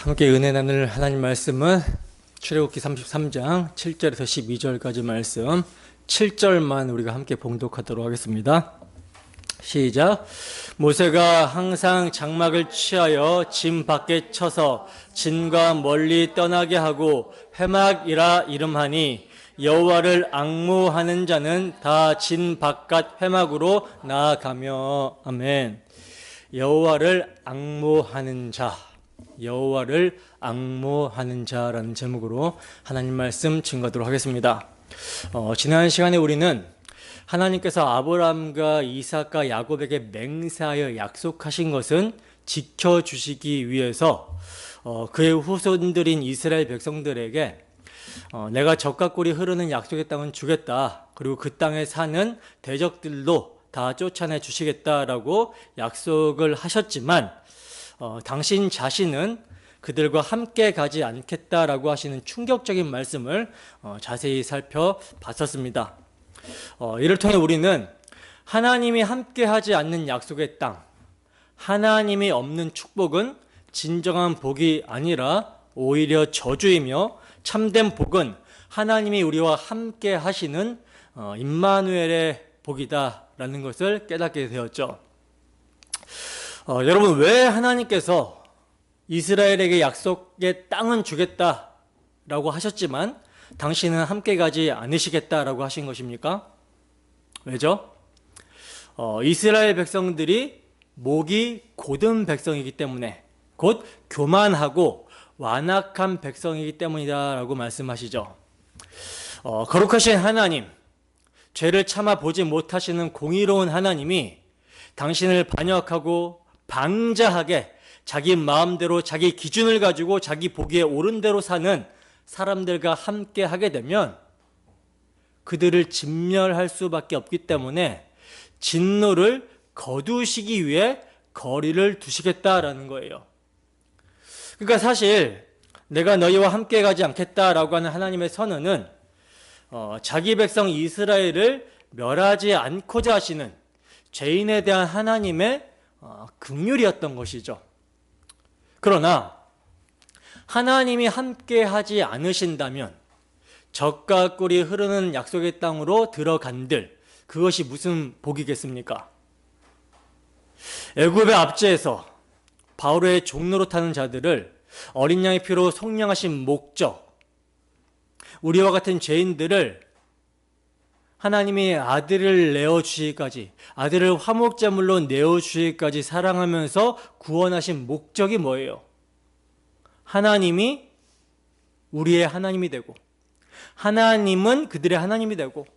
함께 은혜 나눌 하나님 말씀은 출애굽기 33장 7절에서 12절까지 말씀 7절만 우리가 함께 봉독하도록 하겠습니다. 시작. 모세가 항상 장막을 취하여 진 밖에 쳐서 진과 멀리 떠나게 하고 회막이라 이름하니 여호와를 앙모하는 자는 다 진 바깥 회막으로 나아가며. 아멘. 여호와를 앙모하는 자, 여호와를 앙모하는 자라는 제목으로 하나님 말씀 증거하도록 하겠습니다. 지난 시간에 우리는 하나님께서 아브라함과 이삭과 야곱에게 맹세하여 약속하신 것은 지켜주시기 위해서 그의 후손들인 이스라엘 백성들에게 내가 젖과 꿀이 흐르는 약속의 땅은 주겠다. 그리고 그 땅에 사는 대적들도 다 쫓아내 주시겠다라고 약속을 하셨지만 당신 자신은 그들과 함께 가지 않겠다라고 하시는 충격적인 말씀을 자세히 살펴봤었습니다. 이를 통해 우리는 하나님이 함께 하지 않는 약속의 땅, 하나님이 없는 축복은 진정한 복이 아니라 오히려 저주이며 참된 복은 하나님이 우리와 함께 하시는 임마누엘의 복이다라는 것을 깨닫게 되었죠. 여러분, 왜 하나님께서 이스라엘에게 약속의 땅은 주겠다라고 하셨지만 당신은 함께 가지 않으시겠다라고 하신 것입니까? 왜죠? 이스라엘 백성들이 목이 곧은 백성이기 때문에, 곧 교만하고 완악한 백성이기 때문이다라고 말씀하시죠. 거룩하신 하나님, 죄를 참아 보지 못하시는 공의로운 하나님이 당신을 반역하고 방자하게 자기 마음대로 자기 기준을 가지고 자기 보기에 옳은 대로 사는 사람들과 함께 하게 되면 그들을 진멸할 수밖에 없기 때문에 진노를 거두시기 위해 거리를 두시겠다라는 거예요. 그러니까 사실 내가 너희와 함께 가지 않겠다라고 하는 하나님의 선언은 자기 백성 이스라엘을 멸하지 않고자 하시는 죄인에 대한 하나님의 긍휼이었던 것이죠. 그러나 하나님이 함께 하지 않으신다면 젖과 꿀이 흐르는 약속의 땅으로 들어간들, 그것이 무슨 복이겠습니까? 애굽의 압제에서 바로의 종노릇하는 자들을 어린 양의 피로 속량하신 목적, 우리와 같은 죄인들을 하나님이 아들을 내어주시기까지, 아들을 화목제물로 내어주시기까지 사랑하면서 구원하신 목적이 뭐예요? 하나님이 우리의 하나님이 되고, 하나님은 그들의 하나님이 되고,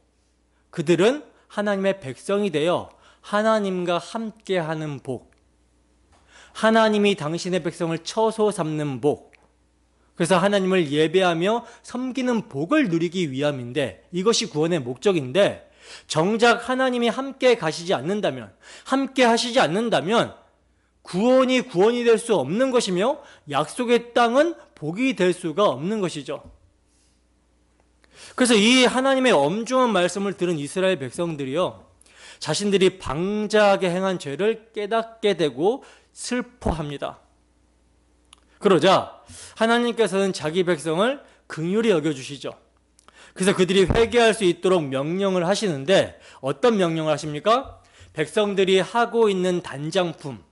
그들은 하나님의 백성이 되어 하나님과 함께하는 복, 하나님이 당신의 백성을 처소 삼는 복, 그래서 하나님을 예배하며 섬기는 복을 누리기 위함인데, 이것이 구원의 목적인데, 정작 하나님이 함께 가시지 않는다면, 함께 하시지 않는다면 구원이 될 수 없는 것이며 약속의 땅은 복이 될 수가 없는 것이죠. 그래서 이 하나님의 엄중한 말씀을 들은 이스라엘 백성들이요, 자신들이 방자하게 행한 죄를 깨닫게 되고 슬퍼합니다. 그러자 하나님께서는 자기 백성을 긍휼히 여겨주시죠. 그래서 그들이 회개할 수 있도록 명령을 하시는데, 어떤 명령을 하십니까? 백성들이 하고 있는 단장품,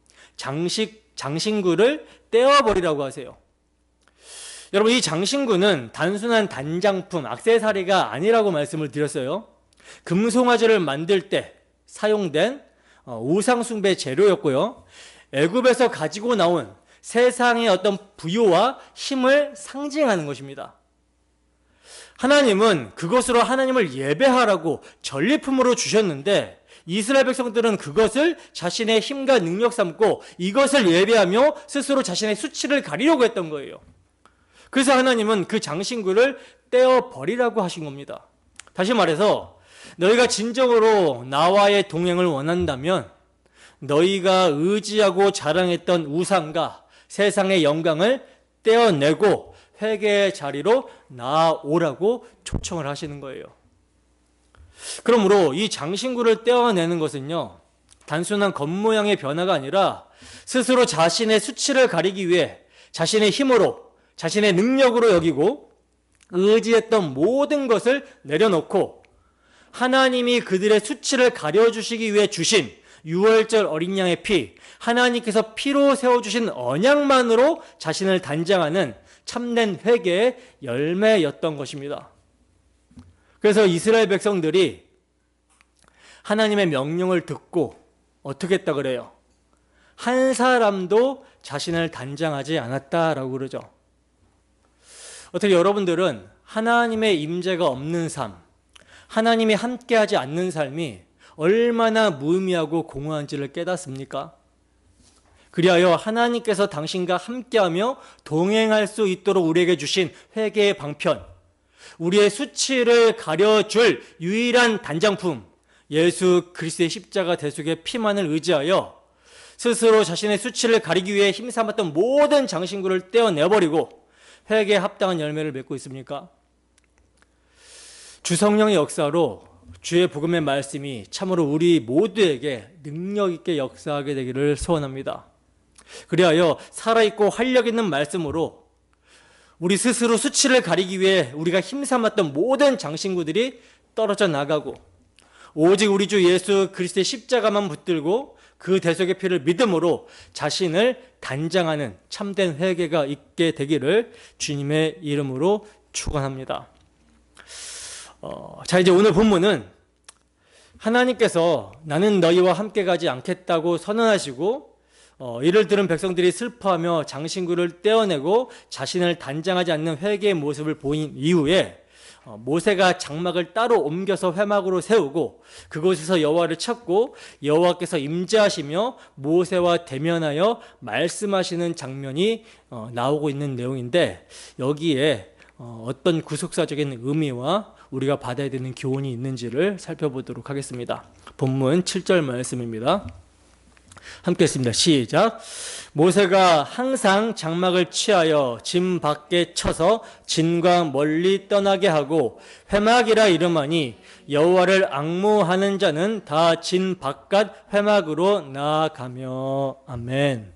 장신구를 떼어버리라고 하세요. 여러분, 이 장신구는 단순한 단장품, 액세서리가 아니라고 말씀을 드렸어요. 금송아지를 만들 때 사용된 우상숭배 재료였고요, 애굽에서 가지고 나온 세상의 어떤 부요와 힘을 상징하는 것입니다. 하나님은 그것으로 하나님을 예배하라고 전리품으로 주셨는데, 이스라엘 백성들은 그것을 자신의 힘과 능력 삼고 이것을 예배하며 스스로 자신의 수치를 가리려고 했던 거예요. 그래서 하나님은 그 장신구를 떼어버리라고 하신 겁니다. 다시 말해서 너희가 진정으로 나와의 동행을 원한다면 너희가 의지하고 자랑했던 우상과 세상의 영광을 떼어내고 회개의 자리로 나아오라고 초청을 하시는 거예요. 그러므로 이 장신구를 떼어내는 것은요, 단순한 겉모양의 변화가 아니라 스스로 자신의 수치를 가리기 위해 자신의 힘으로, 자신의 능력으로 여기고 의지했던 모든 것을 내려놓고 하나님이 그들의 수치를 가려주시기 위해 주신 유월절 어린 양의 피, 하나님께서 피로 세워주신 언약만으로 자신을 단장하는 참된 회개의 열매였던 것입니다. 그래서 이스라엘 백성들이 하나님의 명령을 듣고 어떻게 했다 그래요? 한 사람도 자신을 단장하지 않았다라고 그러죠. 어떻게 여러분들은 하나님의 임재가 없는 삶, 하나님이 함께하지 않는 삶이 얼마나 무의미하고 공허한지를 깨닫습니까? 그리하여 하나님께서 당신과 함께하며 동행할 수 있도록 우리에게 주신 회개의 방편, 우리의 수치를 가려줄 유일한 단장품, 예수 그리스도의 십자가 대속의 피만을 의지하여 스스로 자신의 수치를 가리기 위해 힘삼았던 모든 장신구를 떼어내버리고 회개에 합당한 열매를 맺고 있습니까? 주 성령의 역사로 주의 복음의 말씀이 참으로 우리 모두에게 능력 있게 역사하게 되기를 소원합니다. 그리하여 살아있고 활력 있는 말씀으로 우리 스스로 수치를 가리기 위해 우리가 힘삼았던 모든 장신구들이 떨어져 나가고 오직 우리 주 예수 그리스도의 십자가만 붙들고 그 대속의 피를 믿음으로 자신을 단장하는 참된 회개가 있게 되기를 주님의 이름으로 축원합니다. 자, 이제 오늘 본문은 하나님께서 나는 너희와 함께 가지 않겠다고 선언하시고 이를 들은 백성들이 슬퍼하며 장신구를 떼어내고 자신을 단장하지 않는 회개의 모습을 보인 이후에 모세가 장막을 따로 옮겨서 회막으로 세우고 그곳에서 여호와를 찾고 여호와께서 임재하시며 모세와 대면하여 말씀하시는 장면이 나오고 있는 내용인데 여기에 어떤 구속사적인 의미와 우리가 받아야 되는 교훈이 있는지를 살펴보도록 하겠습니다. 본문 7절 말씀입니다. 함께 했습니다. 시작. 모세가 항상 장막을 취하여 진 밖에 쳐서 진과 멀리 떠나게 하고 회막이라 이름하니 여호와를 앙무하는 자는 다 진 바깥 회막으로 나아가며. 아멘.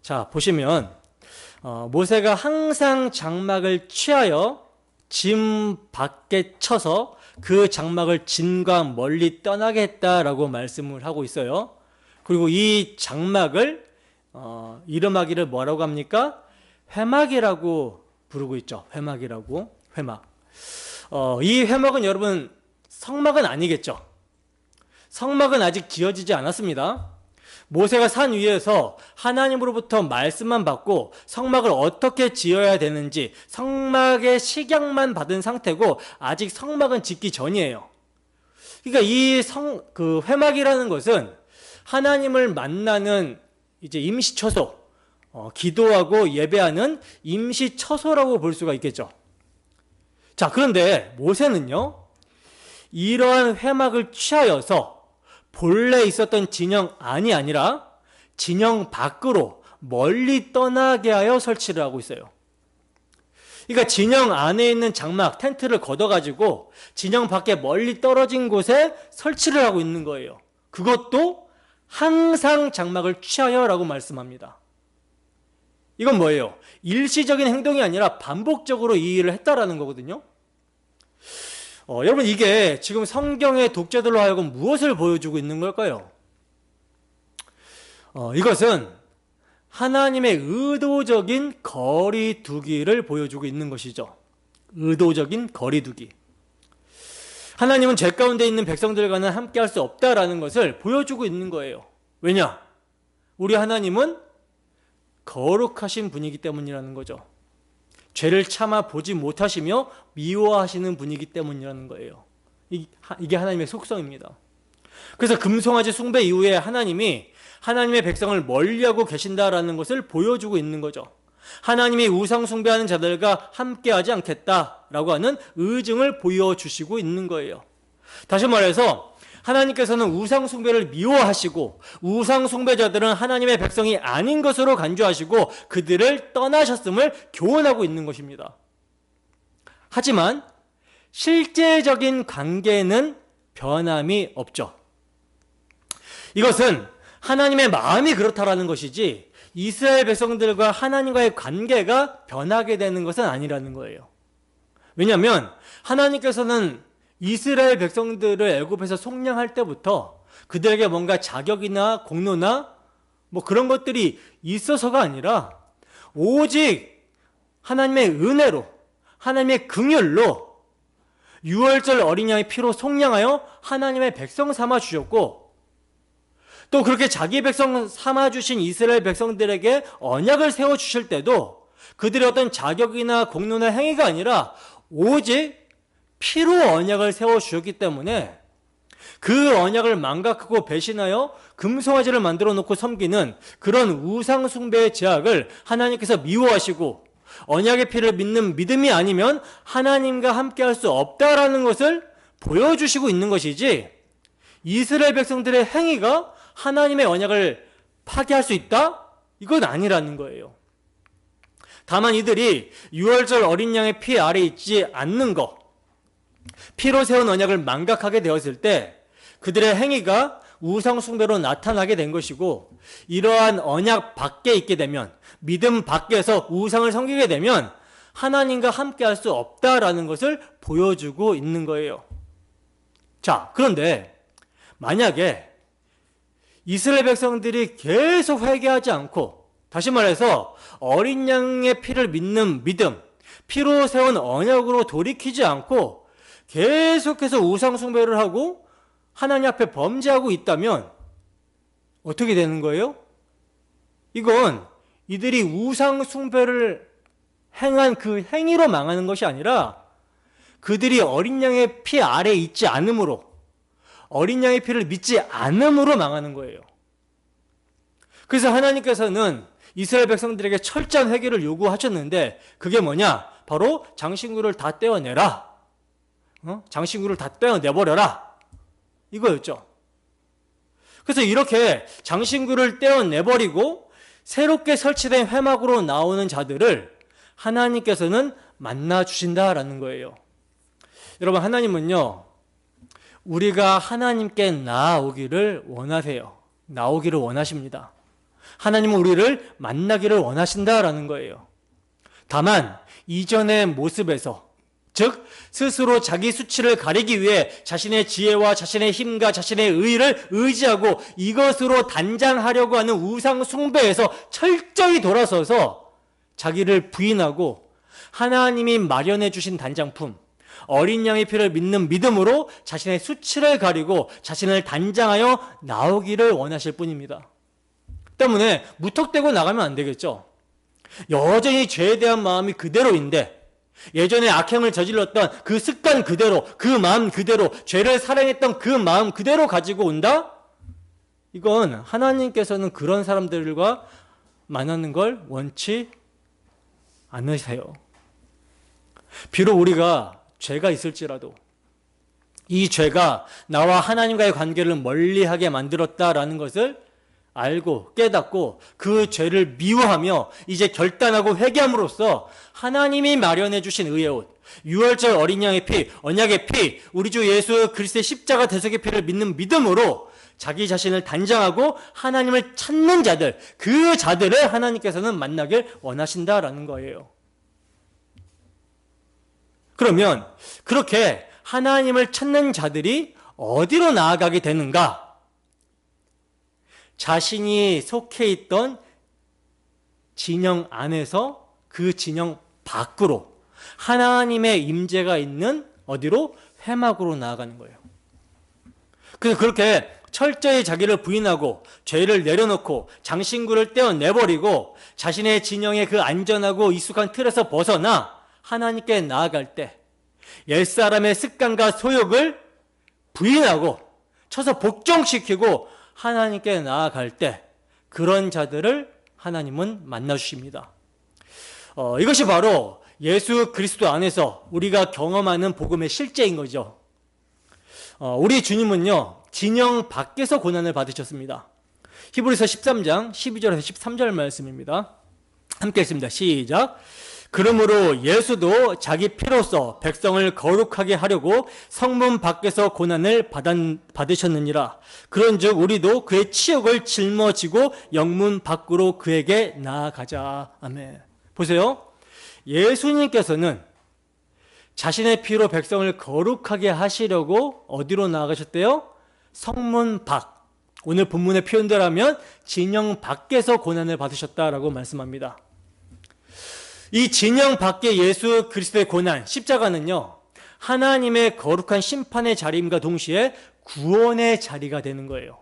자, 보시면 모세가 항상 장막을 취하여 진 밖에 쳐서 그 장막을 진과 멀리 떠나게 했다라고 말씀을 하고 있어요. 그리고 이 장막을 이름하기를 뭐라고 합니까? 회막이라고 부르고 있죠. 회막이라고. 회막. 이 회막은 여러분 성막은 아니겠죠. 성막은 아직 지어지지 않았습니다. 모세가 산 위에서 하나님으로부터 말씀만 받고 성막을 어떻게 지어야 되는지 성막의 식양만 받은 상태고 아직 성막은 짓기 전이에요. 그러니까 이 회막이라는 것은 하나님을 만나는 이제 임시처소, 기도하고 예배하는 임시처소라고 볼 수가 있겠죠. 자, 그런데 모세는요, 이러한 회막을 취하여서 본래 있었던 진영 안이 아니라 진영 밖으로 멀리 떠나게 하여 설치를 하고 있어요. 그러니까 진영 안에 있는 장막, 텐트를 걷어가지고 진영 밖에 멀리 떨어진 곳에 설치를 하고 있는 거예요. 그것도 항상 장막을 취하여라고 말씀합니다. 이건 뭐예요? 일시적인 행동이 아니라 반복적으로 이 일을 했다라는 거거든요. 여러분, 이게 지금 성경의 독자들로 하여금 무엇을 보여주고 있는 걸까요? 이것은 하나님의 의도적인 거리두기를 보여주고 있는 것이죠. 의도적인 거리두기. 하나님은 죄 가운데 있는 백성들과는 함께할 수 없다라는 것을 보여주고 있는 거예요. 왜냐? 우리 하나님은 거룩하신 분이기 때문이라는 거죠. 죄를 참아 보지 못하시며 미워하시는 분이기 때문이라는 거예요. 이게 하나님의 속성입니다. 그래서 금송아지 숭배 이후에 하나님이 하나님의 백성을 멀리하고 계신다라는 것을 보여주고 있는 거죠. 하나님이 우상 숭배하는 자들과 함께하지 않겠다라고 하는 의증을 보여주시고 있는 거예요. 다시 말해서 하나님께서는 우상 숭배를 미워하시고 우상 숭배자들은 하나님의 백성이 아닌 것으로 간주하시고 그들을 떠나셨음을 교훈하고 있는 것입니다. 하지만 실제적인 관계는 변함이 없죠. 이것은 하나님의 마음이 그렇다라는 것이지 이스라엘 백성들과 하나님과의 관계가 변하게 되는 것은 아니라는 거예요. 왜냐하면 하나님께서는 이스라엘 백성들을 애굽에서 속량할 때부터 그들에게 뭔가 자격이나 공로나 뭐 그런 것들이 있어서가 아니라 오직 하나님의 은혜로, 하나님의 긍휼로 유월절 어린 양의 피로 속량하여 하나님의 백성 삼아 주셨고, 또 그렇게 자기 백성 삼아 주신 이스라엘 백성들에게 언약을 세워 주실 때도 그들의 어떤 자격이나 공로나 행위가 아니라 오직 피로 언약을 세워 주셨기 때문에 그 언약을 망각하고 배신하여 금송아지를 만들어 놓고 섬기는 그런 우상 숭배의 죄악을 하나님께서 미워하시고, 언약의 피를 믿는 믿음이 아니면 하나님과 함께 할 수 없다라는 것을 보여주시고 있는 것이지, 이스라엘 백성들의 행위가 하나님의 언약을 파괴할 수 있다? 이건 아니라는 거예요. 다만 이들이 유월절 어린 양의 피 아래 있지 않는 것, 피로 세운 언약을 망각하게 되었을 때 그들의 행위가 우상 숭배로 나타나게 된 것이고, 이러한 언약 밖에 있게 되면, 믿음 밖에서 우상을 섬기게 되면 하나님과 함께 할 수 없다라는 것을 보여주고 있는 거예요. 자, 그런데 만약에 이스라엘 백성들이 계속 회개하지 않고, 다시 말해서 어린 양의 피를 믿는 믿음, 피로 세운 언약으로 돌이키지 않고 계속해서 우상 숭배를 하고 하나님 앞에 범죄하고 있다면 어떻게 되는 거예요? 이건 이들이 우상 숭배를 행한 그 행위로 망하는 것이 아니라 그들이 어린 양의 피 아래에 있지 않으므로, 어린 양의 피를 믿지 않음으로 망하는 거예요. 그래서 하나님께서는 이스라엘 백성들에게 철저한 회개를 요구하셨는데, 그게 뭐냐? 바로 장신구를 다 떼어내라. 장신구를 다 떼어내버려라. 이거였죠. 그래서 이렇게 장신구를 떼어내버리고 새롭게 설치된 회막으로 나오는 자들을 하나님께서는 만나주신다라는 거예요. 여러분, 하나님은요, 우리가 하나님께 나아오기를 원하세요. 나오기를 원하십니다. 하나님은 우리를 만나기를 원하신다라는 거예요. 다만 이전의 모습에서, 즉 스스로 자기 수치를 가리기 위해 자신의 지혜와 자신의 힘과 자신의 의를 의지하고 이것으로 단장하려고 하는 우상 숭배에서 철저히 돌아서서 자기를 부인하고 하나님이 마련해 주신 단장품, 어린 양의 피를 믿는 믿음으로 자신의 수치를 가리고 자신을 단장하여 나오기를 원하실 뿐입니다. 때문에 무턱대고 나가면 안 되겠죠. 여전히 죄에 대한 마음이 그대로인데, 예전에 악행을 저질렀던 그 습관 그대로, 그 마음 그대로, 죄를 사랑했던 그 마음 그대로 가지고 온다? 이건 하나님께서는 그런 사람들과 만나는 걸 원치 않으세요. 비록 우리가 죄가 있을지라도 이 죄가 나와 하나님과의 관계를 멀리하게 만들었다라는 것을 알고 깨닫고 그 죄를 미워하며 이제 결단하고 회개함으로써 하나님이 마련해 주신 의의 옷, 유월절 어린 양의 피, 언약의 피, 우리 주 예수 그리스도의 십자가 대속의 피를 믿는 믿음으로 자기 자신을 단장하고 하나님을 찾는 자들, 그 자들을 하나님께서는 만나길 원하신다라는 거예요. 그러면 그렇게 하나님을 찾는 자들이 어디로 나아가게 되는가? 자신이 속해 있던 진영 안에서 그 진영 밖으로, 하나님의 임재가 있는 어디로? 회막으로 나아가는 거예요. 그래서 그렇게 철저히 자기를 부인하고 죄를 내려놓고 장신구를 떼어내버리고 자신의 진영의 그 안전하고 익숙한 틀에서 벗어나 하나님께 나아갈 때 옛사람의 습관과 소욕을 부인하고 쳐서 복종시키고 하나님께 나아갈 때 그런 자들을 하나님은 만나주십니다. 이것이 바로 예수 그리스도 안에서 우리가 경험하는 복음의 실제인 거죠. 우리 주님은요, 진영 밖에서 고난을 받으셨습니다. 히브리서 13장 12절에서 13절 말씀입니다. 함께 읽습니다. 시작. 그러므로 예수도 자기 피로써 백성을 거룩하게 하려고 성문 밖에서 고난을 받으셨느니라. 그런즉 우리도 그의 치욕을 짊어지고 영문 밖으로 그에게 나아가자. 아멘. 보세요. 예수님께서는 자신의 피로 백성을 거룩하게 하시려고 어디로 나아가셨대요? 성문 밖. 오늘 본문의 표현대로 하면 진영 밖에서 고난을 받으셨다라고 말씀합니다. 이 진영 밖의 예수 그리스도의 고난, 십자가는요, 하나님의 거룩한 심판의 자리임과 동시에 구원의 자리가 되는 거예요.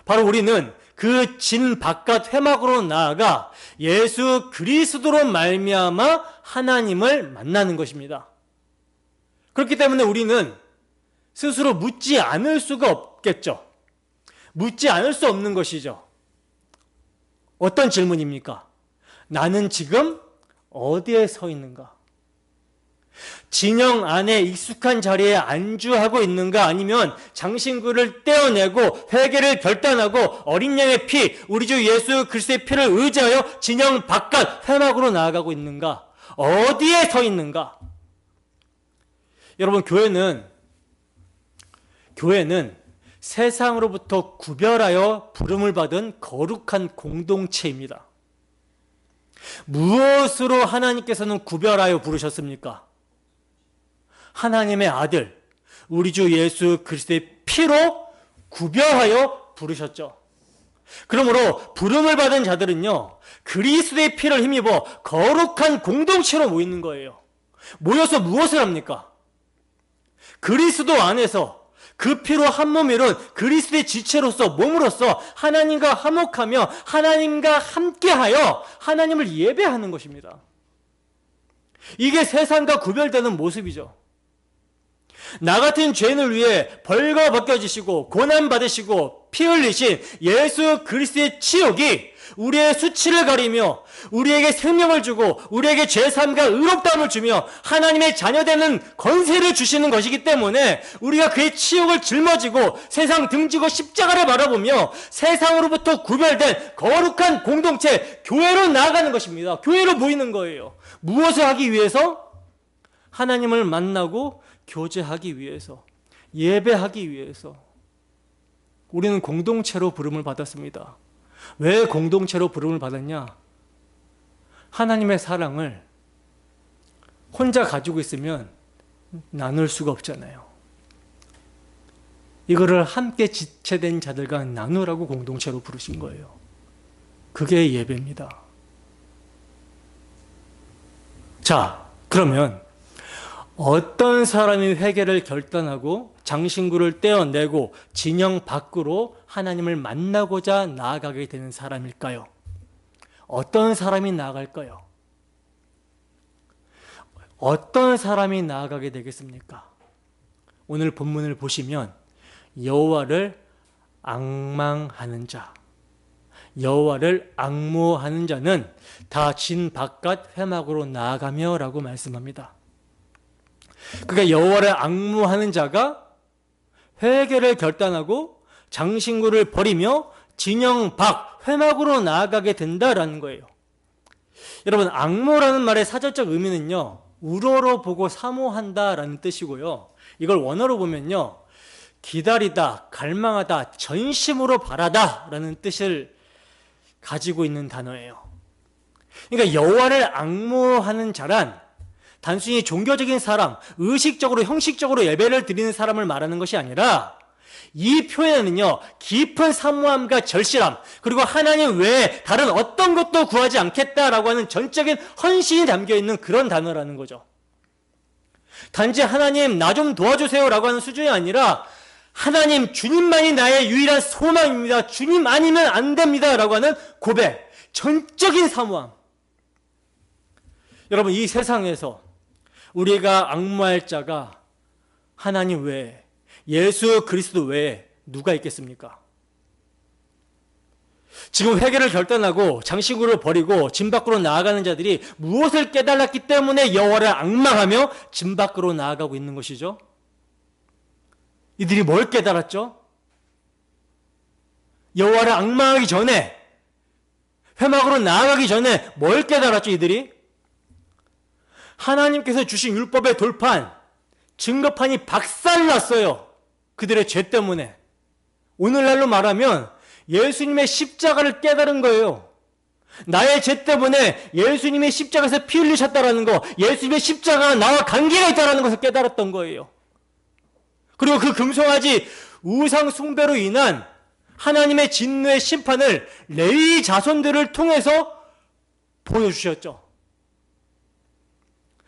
바로 우리는 그 진 바깥 회막으로 나아가 예수 그리스도로 말미암아 하나님을 만나는 것입니다. 그렇기 때문에 우리는 스스로 묻지 않을 수가 없겠죠. 묻지 않을 수 없는 것이죠. 어떤 질문입니까? 나는 지금 어디에 서 있는가? 진영 안에 익숙한 자리에 안주하고 있는가? 아니면 장신구를 떼어내고 회개를 결단하고 어린 양의 피, 우리 주 예수 그리스도의 피를 의지하여 진영 바깥 회막으로 나아가고 있는가? 어디에 서 있는가? 여러분, 교회는 세상으로부터 구별하여 부름을 받은 거룩한 공동체입니다. 무엇으로 하나님께서는 구별하여 부르셨습니까? 하나님의 아들, 우리 주 예수 그리스도의 피로 구별하여 부르셨죠. 그러므로 부름을 받은 자들은요, 그리스도의 피를 힘입어 거룩한 공동체로 모이는 거예요. 모여서 무엇을 합니까? 그리스도 안에서 그 피로 한 몸 이룬 그리스도의 지체로서 몸으로서 하나님과 화목하며 하나님과 함께하여 하나님을 예배하는 것입니다. 이게 세상과 구별되는 모습이죠. 나 같은 죄인을 위해 벌거 벗겨지시고 고난받으시고 피 흘리신 예수 그리스도의 치욕이 우리의 수치를 가리며 우리에게 생명을 주고 우리에게 죄사함과 의롭다함을 주며 하나님의 자녀되는 권세를 주시는 것이기 때문에 우리가 그의 치욕을 짊어지고 세상 등지고 십자가를 바라보며 세상으로부터 구별된 거룩한 공동체 교회로 나아가는 것입니다. 교회로 모이는 거예요. 무엇을 하기 위해서? 하나님을 만나고 교제하기 위해서, 예배하기 위해서. 우리는 공동체로 부름을 받았습니다. 왜 공동체로 부름을 받았냐? 하나님의 사랑을 혼자 가지고 있으면 나눌 수가 없잖아요. 이거를 함께 지체된 자들과 나누라고 공동체로 부르신 거예요. 그게 예배입니다. 자, 그러면 어떤 사람이 회개를 결단하고 장신구를 떼어내고 진영 밖으로 하나님을 만나고자 나아가게 되는 사람일까요? 어떤 사람이 나아갈까요? 어떤 사람이 나아가게 되겠습니까? 오늘 본문을 보시면 여호와를 앙망하는 자, 여호와를 앙모하는 자는 다 진 바깥 회막으로 나아가며 라고 말씀합니다. 그러니까 여호와를 앙모하는 자가 회개를 결단하고 장신구를 버리며 진영 밖 회막으로 나아가게 된다라는 거예요. 여러분, 앙모라는 말의 사전적 의미는요, 우러러보고 사모한다라는 뜻이고요. 이걸 원어로 보면요, 기다리다, 갈망하다, 전심으로 바라다라는 뜻을 가지고 있는 단어예요. 그러니까 여호와를 앙모하는 자란 단순히 종교적인 사람, 의식적으로 형식적으로 예배를 드리는 사람을 말하는 것이 아니라 이 표현은요, 깊은 사모함과 절실함, 그리고 하나님 외에 다른 어떤 것도 구하지 않겠다라고 하는 전적인 헌신이 담겨있는 그런 단어라는 거죠. 단지 하나님 나 좀 도와주세요라고 하는 수준이 아니라 하나님 주님만이 나의 유일한 소망입니다. 주님 아니면 안 됩니다 라고 하는 고백, 전적인 사모함. 여러분, 이 세상에서 우리가 앙모할 자가 하나님 외에, 예수 그리스도 외에 누가 있겠습니까? 지금 회개를 결단하고 장신구를 버리고 진 밖으로 나아가는 자들이 무엇을 깨달았기 때문에 여호와를 앙망하며 진 밖으로 나아가고 있는 것이죠? 이들이 뭘 깨달았죠? 여호와를 앙망하기 전에, 회막으로 나아가기 전에 뭘 깨달았죠, 이들이? 하나님께서 주신 율법의 돌판, 증거판이 박살났어요. 그들의 죄 때문에. 오늘날로 말하면 예수님의 십자가를 깨달은 거예요. 나의 죄 때문에 예수님의 십자가에서 피 흘리셨다라는 거, 예수님의 십자가가 나와 관계가 있다는 것을 깨달았던 거예요. 그리고 그 금송아지 우상 숭배로 인한 하나님의 진노의 심판을 레위 자손들을 통해서 보여주셨죠.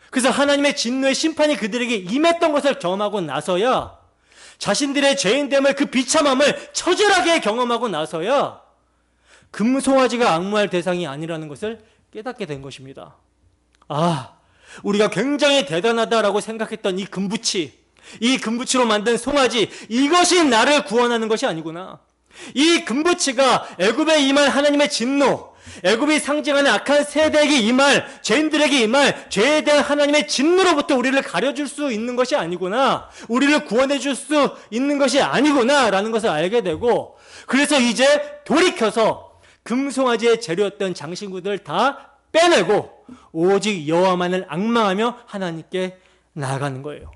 그래서 하나님의 진노의 심판이 그들에게 임했던 것을 경험하고 나서야, 자신들의 죄인됨을, 그 비참함을 처절하게 경험하고 나서야 금송아지가 앙무할 대상이 아니라는 것을 깨닫게 된 것입니다. 아, 우리가 굉장히 대단하다라고 생각했던 이 금붙이, 이 금붙이로 만든 송아지, 이것이 나를 구원하는 것이 아니구나. 이 금붙이가 애굽에 임한 하나님의 진노, 애굽이 상징하는 악한 세대에게 임할, 죄인들에게 임할 죄에 대한 하나님의 진노로부터 우리를 가려줄 수 있는 것이 아니구나, 우리를 구원해 줄 수 있는 것이 아니구나 라는 것을 알게 되고, 그래서 이제 돌이켜서 금송아지의 재료였던 장신구들 다 빼내고 오직 여호와만을 앙망하며 하나님께 나아가는 거예요.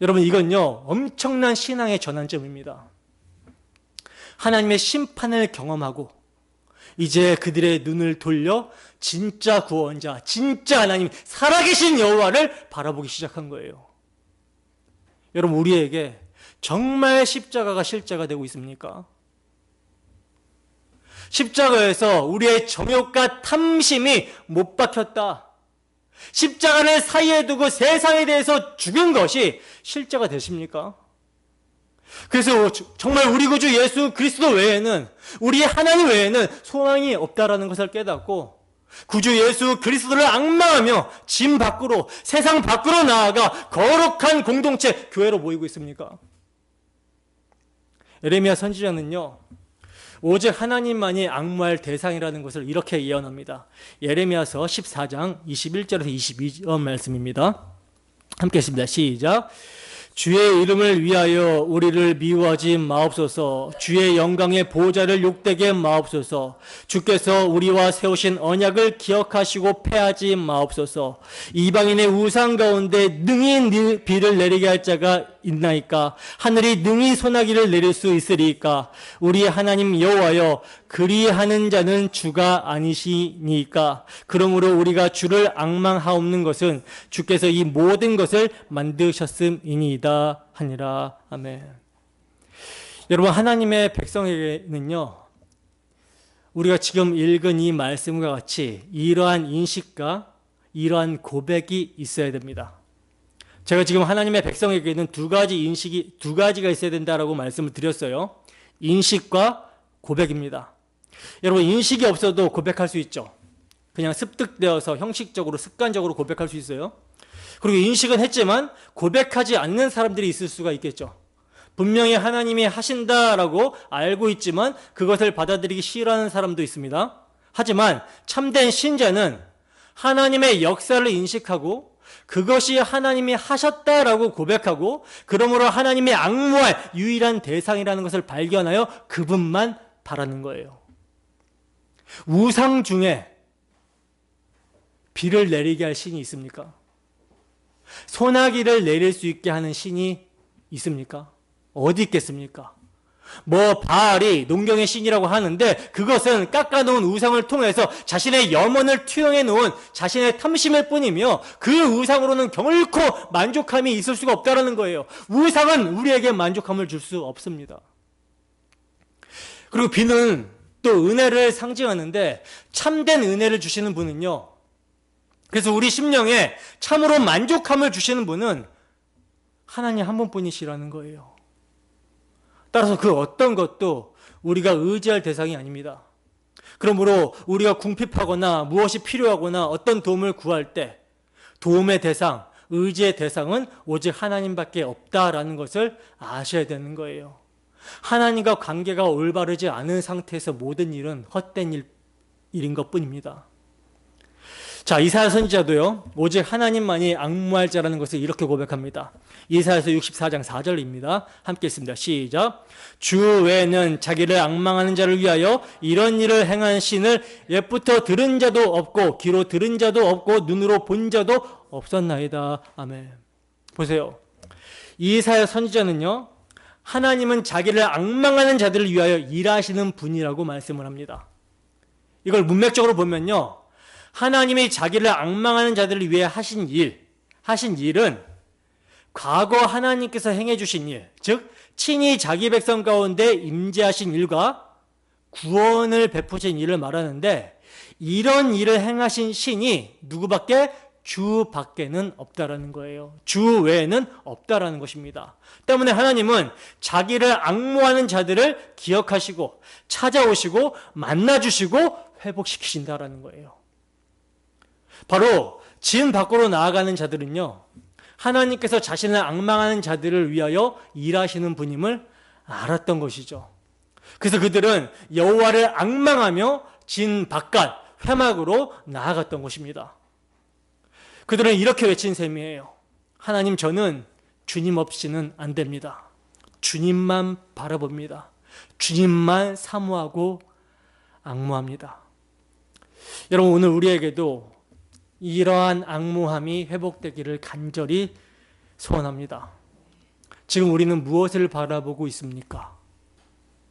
여러분, 이건요 엄청난 신앙의 전환점입니다. 하나님의 심판을 경험하고 이제 그들의 눈을 돌려 진짜 구원자, 진짜 하나님, 살아계신 여호와를 바라보기 시작한 거예요. 여러분, 우리에게 정말 십자가가 실제가 되고 있습니까? 십자가에서 우리의 정욕과 탐심이 못 박혔다. 십자가를 사이에 두고 세상에 대해서 죽은 것이 실제가 되십니까? 그래서 정말 우리 구주 예수 그리스도 외에는, 우리 하나님 외에는 소망이 없다라는 것을 깨닫고 구주 예수 그리스도를 앙망하며 짐 밖으로, 세상 밖으로 나아가 거룩한 공동체, 교회로 모이고 있습니까? 예레미야 선지자는요 오직 하나님만이 앙무할 대상이라는 것을 이렇게 예언합니다. 예레미야서 14장 21절에서 22절 말씀입니다. 함께 했습니다. 시작. 주의 이름을 위하여 우리를 미워하지 마옵소서. 주의 영광의 보호자를 욕되게 마옵소서. 주께서 우리와 세우신 언약을 기억하시고 패하지 마옵소서. 이방인의 우상 가운데 능히 비를 내리게 할 자가 있나이까? 하늘이 능히 소나기를 내릴 수 있으리까? 우리 하나님 여호와여, 그리하는 자는 주가 아니시니까? 그러므로 우리가 주를 앙망하옵는 것은 주께서 이 모든 것을 만드셨음이니이다 하니라. 아멘. 여러분, 하나님의 백성에게는요 우리가 지금 읽은 이 말씀과 같이 이러한 인식과 이러한 고백이 있어야 됩니다. 제가 지금 하나님의 백성에게는 두 가지가 있어야 된다라고 말씀을 드렸어요. 인식과 고백입니다. 여러분, 인식이 없어도 고백할 수 있죠. 그냥 습득되어서 형식적으로, 습관적으로 고백할 수 있어요. 그리고 인식은 했지만 고백하지 않는 사람들이 있을 수가 있겠죠. 분명히 하나님이 하신다라고 알고 있지만 그것을 받아들이기 싫어하는 사람도 있습니다. 하지만 참된 신자는 하나님의 역사를 인식하고 그것이 하나님이 하셨다라고 고백하고, 그러므로 하나님이 앙무할 유일한 대상이라는 것을 발견하여 그분만 바라는 거예요. 우상 중에 비를 내리게 할 신이 있습니까? 소나기를 내릴 수 있게 하는 신이 있습니까? 어디 있겠습니까? 바알이 농경의 신이라고 하는데 그것은 깎아놓은 우상을 통해서 자신의 염원을 투영해 놓은 자신의 탐심일 뿐이며 그 우상으로는 결코 만족함이 있을 수가 없다는 거예요. 우상은 우리에게 만족함을 줄 수 없습니다. 그리고 비는 또 은혜를 상징하는데 참된 은혜를 주시는 분은요, 그래서 우리 심령에 참으로 만족함을 주시는 분은 하나님 한 분뿐이시라는 거예요. 따라서 그 어떤 것도 우리가 의지할 대상이 아닙니다. 그러므로 우리가 궁핍하거나 무엇이 필요하거나 어떤 도움을 구할 때 도움의 대상, 의지의 대상은 오직 하나님밖에 없다라는 것을 아셔야 되는 거예요. 하나님과 관계가 올바르지 않은 상태에서 모든 일은 헛된 일인 것뿐입니다. 자, 이사야 선지자도요, 오직 하나님만이 앙무할 자라는 것을 이렇게 고백합니다. 이사야서 64장 4절입니다. 함께 읽습니다. 시작. 주 외에는 자기를 앙망하는 자를 위하여 이런 일을 행한 신을 옛부터 들은 자도 없고 귀로 들은 자도 없고 눈으로 본 자도 없었나이다. 아멘. 보세요. 이사야 선지자는요, 하나님은 자기를 앙망하는 자들을 위하여 일하시는 분이라고 말씀을 합니다. 이걸 문맥적으로 보면요, 하나님이 자기를 앙망하는 자들을 위해 하신 일은 과거 하나님께서 행해 주신 일, 즉 친히 자기 백성 가운데 임재하신 일과 구원을 베푸신 일을 말하는데, 이런 일을 행하신 신이 누구밖에? 주 밖에는 없다라는 거예요. 주 외에는 없다라는 것입니다. 때문에 하나님은 자기를 앙모하는 자들을 기억하시고 찾아오시고 만나주시고 회복시키신다라는 거예요. 바로 진 밖으로 나아가는 자들은요, 하나님께서 자신을 앙망하는 자들을 위하여 일하시는 분임을 알았던 것이죠. 그래서 그들은 여호와를 앙망하며 진 바깥 회막으로 나아갔던 것입니다. 그들은 이렇게 외친 셈이에요. 하나님, 저는 주님 없이는 안 됩니다. 주님만 바라봅니다. 주님만 사모하고 앙모합니다. 여러분, 오늘 우리에게도 이러한 앙모함이 회복되기를 간절히 소원합니다. 지금 우리는 무엇을 바라보고 있습니까?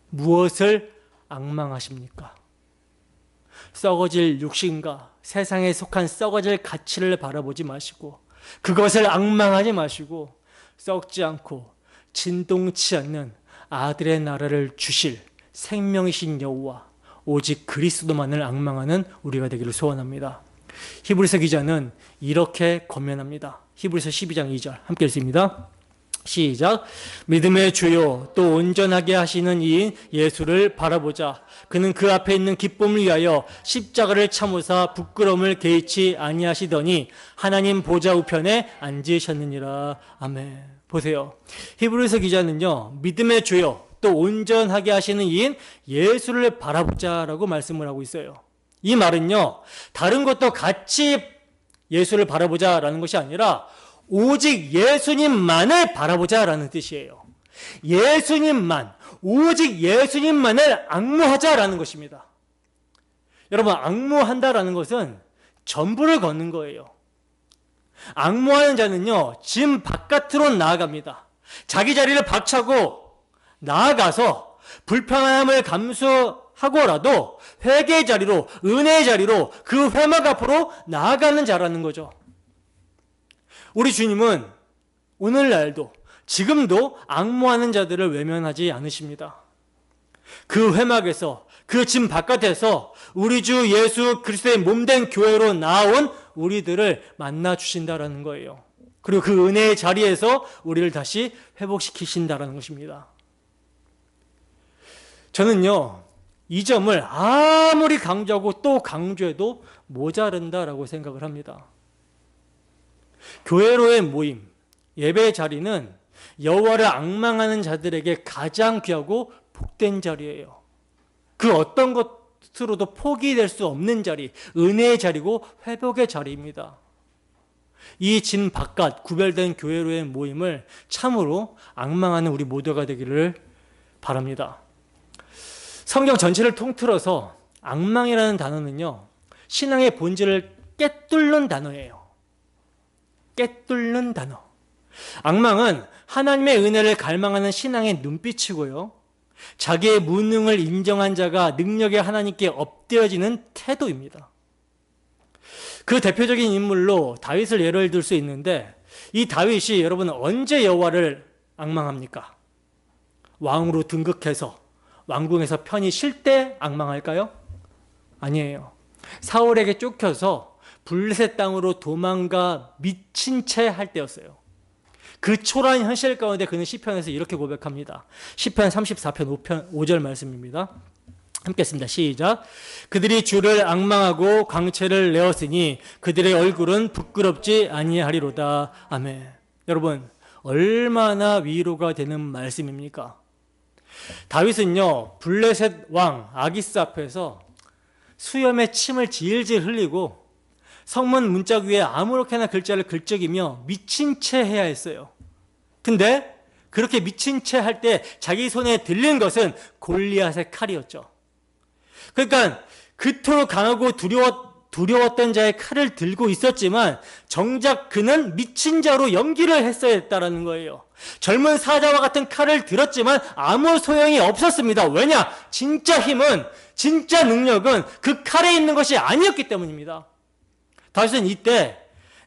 무엇을 앙망하십니까? 썩어질 육신과 세상에 속한 썩어질 가치를 바라보지 마시고, 그것을 앙망하지 마시고, 썩지 않고 진동치 않는 아들의 나라를 주실 생명이신 여호와, 오직 그리스도만을 앙망하는 우리가 되기를 소원합니다. 히브리서 기자는 이렇게 권면합니다. 히브리서 12장 2절 함께 읽습니다. 시작. 믿음의 주요 또 온전하게 하시는 이인 예수를 바라보자. 그는 그 앞에 있는 기쁨을 위하여 십자가를 참으사 부끄러움을 개의치 아니하시더니 하나님 보좌 우편에 앉으셨느니라. 아멘. 보세요. 히브리서 기자는요, 믿음의 주요 또 온전하게 하시는 이인 예수를 바라보자라고 말씀을 하고 있어요. 이 말은요, 다른 것도 같이 예수를 바라보자라는 것이 아니라 오직 예수님만을 바라보자라는 뜻이에요. 예수님만, 오직 예수님만을 앙모하자라는 것입니다. 여러분, 앙모한다라는 것은 전부를 걷는 거예요. 앙모하는 자는요, 짐 바깥으로 나아갑니다. 자기 자리를 박차고 나아가서 불평함을 감수하고라도 회개의 자리로, 은혜의 자리로, 그 회막 앞으로 나아가는 자라는 거죠. 우리 주님은 오늘날도, 지금도 앙모하는 자들을 외면하지 않으십니다. 그 회막에서, 그 짐 바깥에서 우리 주 예수 그리스도의 몸된 교회로 나온 우리들을 만나 주신다라는 거예요. 그리고 그 은혜의 자리에서 우리를 다시 회복시키신다라는 것입니다. 저는요, 이 점을 아무리 강조하고 또 강조해도 모자른다라고 생각을 합니다. 교회로의 모임, 예배의 자리는 여호와를 앙망하는 자들에게 가장 귀하고 복된 자리예요. 그 어떤 것으로도 포기될 수 없는 자리, 은혜의 자리고 회복의 자리입니다. 이 진 바깥 구별된 교회로의 모임을 참으로 앙망하는 우리 모두가 되기를 바랍니다. 성경 전체를 통틀어서 앙망이라는 단어는요, 신앙의 본질을 꿰뚫는 단어예요. 꿰뚫는 단어. 앙망은 하나님의 은혜를 갈망하는 신앙의 눈빛이고요, 자기의 무능을 인정한 자가 능력의 하나님께 엎드려지는 태도입니다. 그 대표적인 인물로 다윗을 예를 들 수 있는데, 이 다윗이 여러분 언제 여호와를 앙망합니까? 왕으로 등극해서 왕궁에서 편히 쉴 때 앙망할까요? 아니에요. 사울에게 쫓겨서 블레셋 땅으로 도망가 미친 채 할 때였어요. 그 초라한 현실 가운데 그는 시편에서 이렇게 고백합니다. 시편 34편 5절 말씀입니다. 함께 했습니다. 시작. 그들이 주를 앙망하고 광채를 내었으니 그들의 얼굴은 부끄럽지 아니하리로다. 아멘. 여러분, 얼마나 위로가 되는 말씀입니까? 다윗은요, 블레셋 왕 아기스 앞에서 수염에 침을 질질 흘리고 성문 문짝 위에 아무렇게나 글자를 긁적이며 미친 채 해야 했어요. 근데 그렇게 미친 채 할 때 자기 손에 들린 것은 골리앗의 칼이었죠. 그러니까 그토록 강하고 두려웠던 자의 칼을 들고 있었지만 정작 그는 미친 자로 연기를 했어야 했다라는 거예요. 젊은 사자와 같은 칼을 들었지만 아무 소용이 없었습니다. 왜냐? 진짜 힘은, 진짜 능력은 그 칼에 있는 것이 아니었기 때문입니다. 다윗은 이때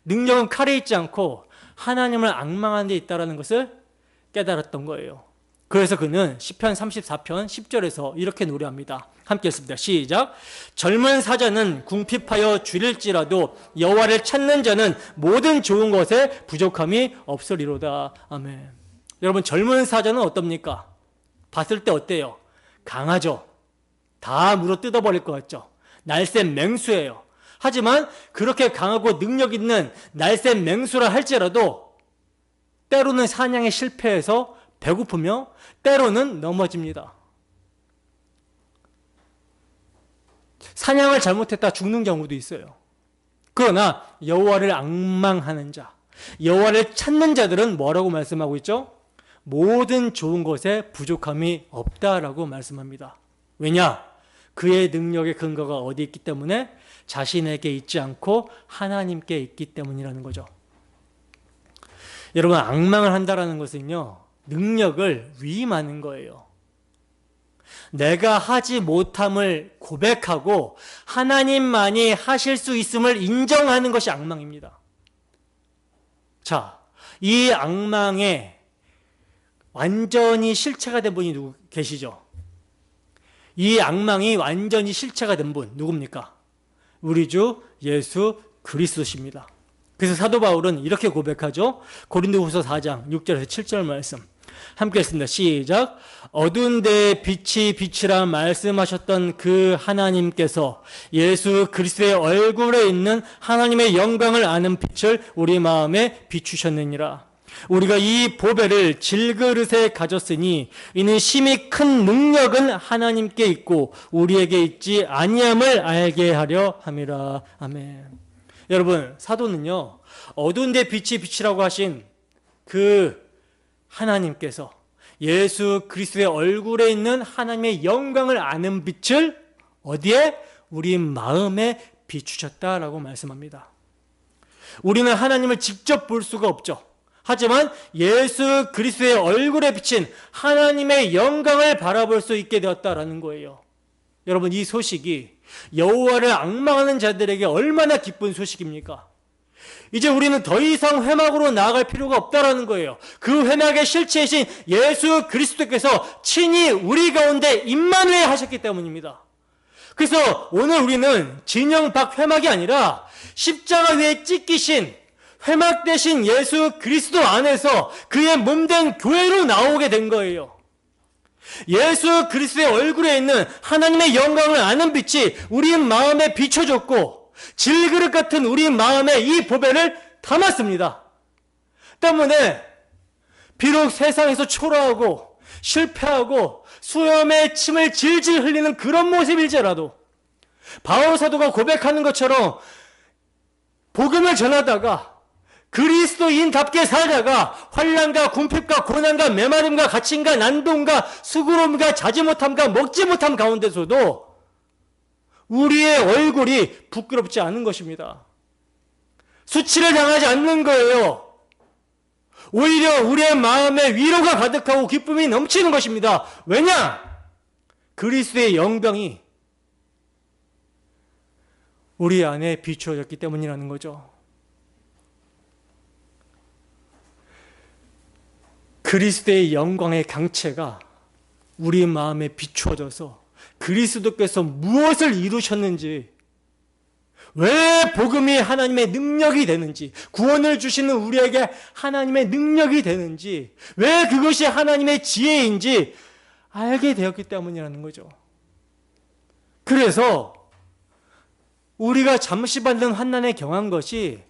능력은 칼에 있지 않고 하나님을 앙망하는 데 있다는 것을 깨달았던 거예요. 그래서 그는 시편 34편 10절에서 이렇게 노래합니다. 함께 했습니다. 시작. 젊은 사자는 궁핍하여 줄일지라도 여호와를 찾는 자는 모든 좋은 것에 부족함이 없으리로다. 아멘. 여러분, 젊은 사자는 어떻습니까? 봤을 때 어때요? 강하죠. 다 물어 뜯어버릴 것 같죠. 날쌘 맹수예요. 하지만 그렇게 강하고 능력 있는 날쌘 맹수라 할지라도 때로는 사냥에 실패해서 배고프며 때로는 넘어집니다. 사냥을 잘못했다 죽는 경우도 있어요. 그러나 여호와를 앙망하는 자, 여호와를 찾는 자들은 뭐라고 말씀하고 있죠? 모든 좋은 것에 부족함이 없다라고 말씀합니다. 왜냐? 그의 능력의 근거가 어디 있기 때문에? 자신에게 있지 않고 하나님께 있기 때문이라는 거죠. 여러분, 앙망을 한다라는 것은요, 능력을 위임하는 거예요. 내가 하지 못함을 고백하고 하나님만이 하실 수 있음을 인정하는 것이 앙망입니다. 자, 이 앙망에 완전히 실체가 된 분이 누구 계시죠? 이 앙망이 완전히 실체가 된 분 누굽니까? 우리 주 예수 그리스도십니다. 그래서 사도 바울은 이렇게 고백하죠. 고린도후서 4장 6절에서 7절 말씀 함께 했습니다. 시작. 어두운 데에 빛이 빛이라 말씀하셨던 그 하나님께서 예수 그리스도의 얼굴에 있는 하나님의 영광을 아는 빛을 우리 마음에 비추셨느니라. 우리가 이 보배를 질그릇에 가졌으니 이는 심히 큰 능력은 하나님께 있고 우리에게 있지 아니함을 알게 하려 함이라. 아멘. 여러분, 사도는요, 어두운 데 빛이 빛이라고 하신 그 하나님께서 예수 그리스도의 얼굴에 있는 하나님의 영광을 아는 빛을 어디에? 우리 마음에 비추셨다라고 말씀합니다. 우리는 하나님을 직접 볼 수가 없죠. 하지만 예수 그리스도의 얼굴에 비친 하나님의 영광을 바라볼 수 있게 되었다라는 거예요. 여러분, 이 소식이 여호와를 앙망하는 자들에게 얼마나 기쁜 소식입니까? 이제 우리는 더 이상 회막으로 나아갈 필요가 없다라는 거예요. 그 회막의 실체이신 예수 그리스도께서 친히 우리 가운데 임마누엘 하셨기 때문입니다. 그래서 오늘 우리는 진영 밖 회막이 아니라 십자가 위에 찢기신 회막 대신 예수 그리스도 안에서 그의 몸된 교회로 나오게 된 거예요. 예수 그리스도의 얼굴에 있는 하나님의 영광을 아는 빛이 우리 마음에 비춰졌고 질그릇 같은 우리 마음에 이 보배를 담았습니다. 때문에 비록 세상에서 초라하고 실패하고 수염에 침을 질질 흘리는 그런 모습일지라도 바울 사도가 고백하는 것처럼 복음을 전하다가 그리스도인답게 살다가 환난과 궁핍과 고난과 메마름과 갇힘과 난동과 수고로움과 자지 못함과 먹지 못함 가운데서도 우리의 얼굴이 부끄럽지 않은 것입니다. 수치를 당하지 않는 거예요. 오히려 우리의 마음에 위로가 가득하고 기쁨이 넘치는 것입니다. 왜냐? 그리스도의 영광이 우리 안에 비추어졌기 때문이라는 거죠. 그리스도의 영광의 강체가 우리 마음에 비추어져서 그리스도께서 무엇을 이루셨는지, 왜 복음이 하나님의 능력이 되는지, 구원을 주시는 우리에게 하나님의 능력이 되는지, 왜 그것이 하나님의 지혜인지 알게 되었기 때문이라는 거죠. 그래서 우리가 잠시 받는 환난에 경한 것이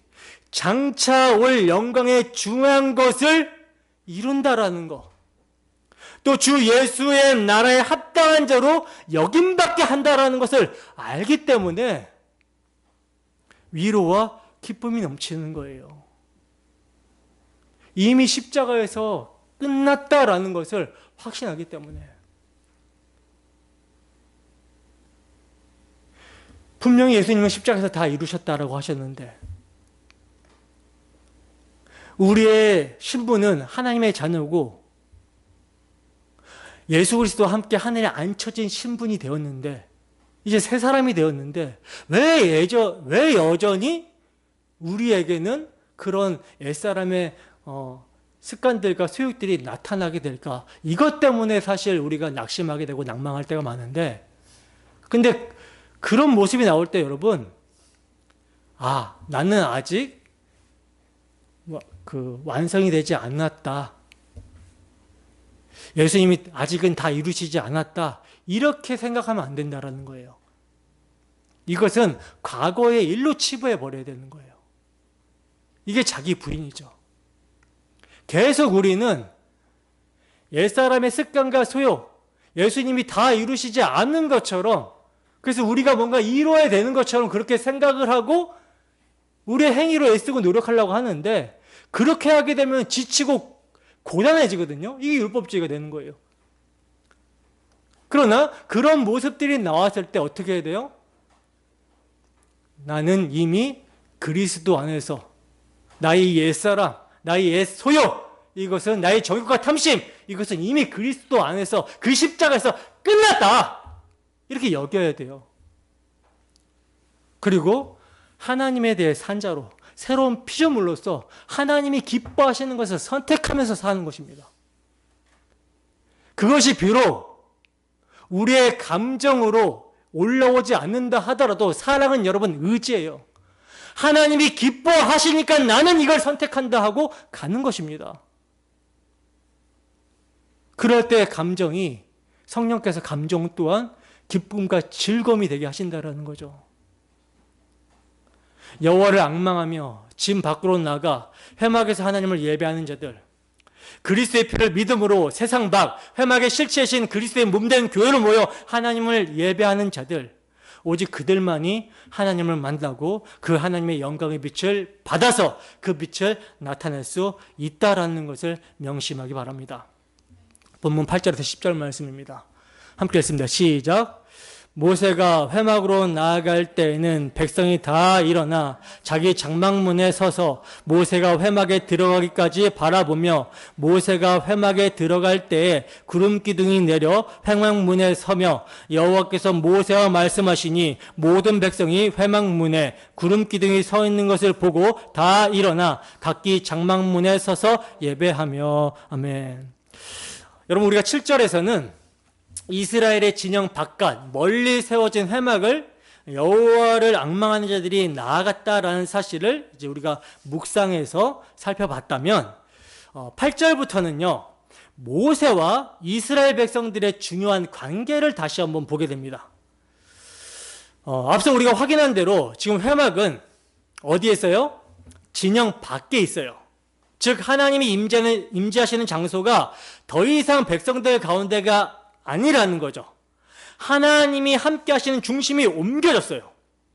장차 올 영광의 중요한 것을 이룬다라는 것, 또 주 예수의 나라에 합당한 자로 여김받게 한다라는 것을 알기 때문에 위로와 기쁨이 넘치는 거예요. 이미 십자가에서 끝났다라는 것을 확신하기 때문에. 분명히 예수님은 십자가에서 다 이루셨다라고 하셨는데 우리의 신분은 하나님의 자녀고 예수 그리스도와 함께 하늘에 앉혀진 신분이 되었는데 이제 새 사람이 되었는데 왜 여전히 우리에게는 그런 옛사람의 습관들과 소욕들이 나타나게 될까? 이것 때문에 사실 우리가 낙심하게 되고 낭망할 때가 많은데 근데 그런 모습이 나올 때 여러분 나는 아직 완성이 되지 않았다. 예수님이 아직은 다 이루시지 않았다. 이렇게 생각하면 안 된다라는 거예요. 이것은 과거의 일로 치부해 버려야 되는 거예요. 이게 자기 부인이죠. 계속 우리는 옛사람의 습관과 소욕, 예수님이 다 이루시지 않는 것처럼 그래서 우리가 뭔가 이루어야 되는 것처럼 그렇게 생각을 하고 우리의 행위로 애쓰고 노력하려고 하는데 그렇게 하게 되면 지치고 고단해지거든요. 이게 율법주의가 되는 거예요. 그러나 그런 모습들이 나왔을 때 어떻게 해야 돼요? 나는 이미 그리스도 안에서 나의 옛사람, 나의 옛 소욕, 이것은 나의 정욕과 탐심, 이것은 이미 그리스도 안에서 그 십자가에서 끝났다. 이렇게 여겨야 돼요. 그리고 하나님에 대해 산자로 새로운 피조물로서 하나님이 기뻐하시는 것을 선택하면서 사는 것입니다. 그것이 비록 우리의 감정으로 올라오지 않는다 하더라도 사랑은 여러분 의지예요. 하나님이 기뻐하시니까 나는 이걸 선택한다 하고 가는 것입니다. 그럴 때 감정이 성령께서 감정 또한 기쁨과 즐거움이 되게 하신다라는 거죠. 여호와를 앙망하며 집 밖으로 나가 회막에서 하나님을 예배하는 자들, 그리스도의 피를 믿음으로 세상 밖 회막에 실체신 그리스도의 몸된 교회로 모여 하나님을 예배하는 자들, 오직 그들만이 하나님을 만나고 그 하나님의 영광의 빛을 받아서 그 빛을 나타낼 수 있다라는 것을 명심하기 바랍니다. 본문 8절에서 10절 말씀입니다. 함께 읽습니다. 시작. 모세가 회막으로 나아갈 때에는 백성이 다 일어나 자기 장막문에 서서 모세가 회막에 들어가기까지 바라보며 모세가 회막에 들어갈 때에 구름 기둥이 내려 회막문에 서며 여호와께서 모세와 말씀하시니 모든 백성이 회막문에 구름 기둥이 서 있는 것을 보고 다 일어나 각기 장막문에 서서 예배하며. 아멘. 여러분, 우리가 7절에서는 이스라엘의 진영 바깥 멀리 세워진 회막을 여호와를 앙망하는 자들이 나아갔다라는 사실을 이제 우리가 묵상해서 살펴봤다면 8절부터는요 모세와 이스라엘 백성들의 중요한 관계를 다시 한번 보게 됩니다. 앞서 우리가 확인한 대로 지금 회막은 어디에 있어요? 진영 밖에 있어요. 즉 하나님이 임재하시는 장소가 더 이상 백성들 가운데가 아니라는 거죠. 하나님이 함께 하시는 중심이 옮겨졌어요.